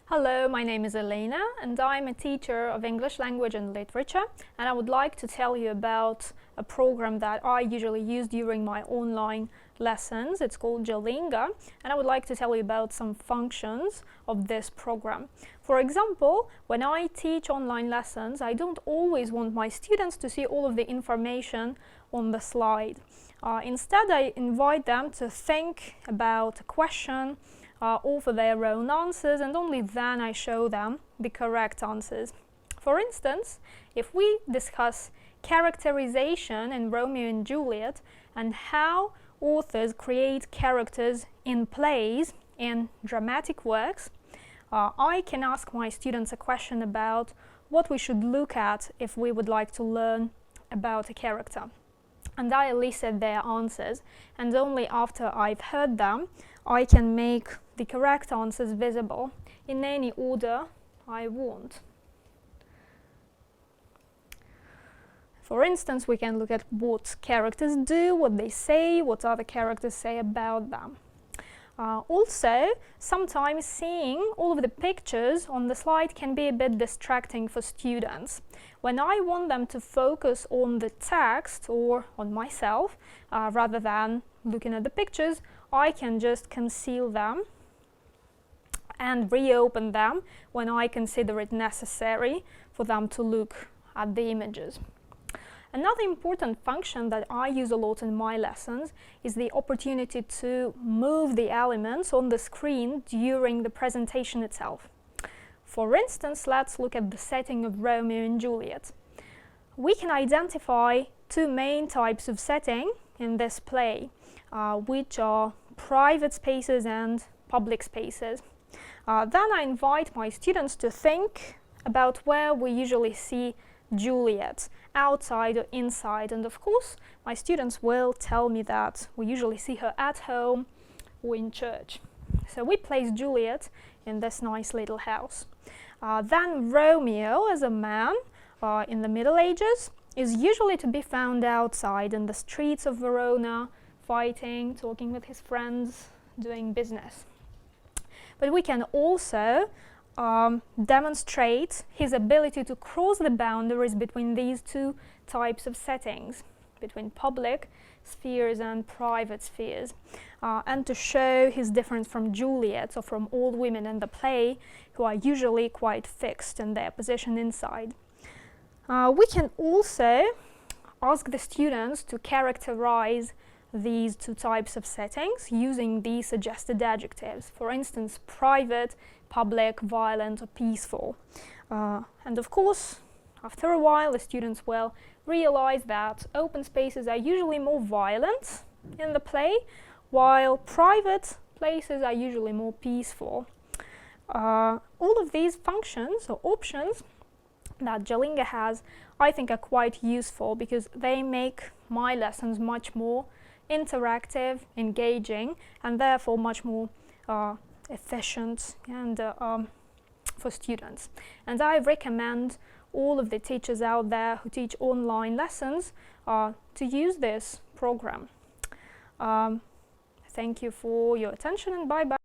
Hello, my name is Elena and I'm a teacher of English language and literature, and I would like to tell you about a program that I usually use during my online lessons. It's called Jalinga, and I would like to tell you about some functions of this program. For example, when I teach online lessons, I don't always want my students to see all of the information on the slide. Instead, I invite them to think about a question, offer their own answers, and only then I show them the correct answers. For instance, if we discuss characterization in Romeo and Juliet and how authors create characters in plays and dramatic works, I can ask my students a question about what we should look at if we would like to learn about a character. And I elicit their answers, and only after I've heard them, I can make the correct answers visible in any order I want. For instance, we can look at what characters do, what they say, what other characters say about them. Also, sometimes seeing all of the pictures on the slide can be a bit distracting for students. When I want them to focus on the text or on myself, rather than looking at the pictures, I can just conceal them and reopen them when I consider it necessary for them to look at the images. Another important function that I use a lot in my lessons is the opportunity to move the elements on the screen during the presentation itself. For instance, let's look at the setting of Romeo and Juliet. We can identify two main types of setting in this play, which are private spaces and public spaces. Then I invite my students to think about where we usually see Juliet, outside or inside, and of course my students will tell me that we usually see her at home or in church. So we place Juliet in this nice little house. Then Romeo, as a man in the Middle Ages, is usually to be found outside in the streets of Verona, fighting, talking with his friends, doing business. But we can also demonstrate his ability to cross the boundaries between these two types of settings, between public spheres and private spheres, and to show his difference from Juliet or from all women in the play, who are usually quite fixed in their position inside. We can also ask the students to characterize these two types of settings using these suggested adjectives. For instance, private, public, violent, or peaceful. And of course, after a while, the students will realize that open spaces are usually more violent in the play, while private places are usually more peaceful. All of these functions or options that Jalinga has, I think, are quite useful because they make my lessons much more interactive, engaging, and therefore much more efficient and for students. And I recommend all of the teachers out there who teach online lessons to use this program. Thank you for your attention, and bye-bye.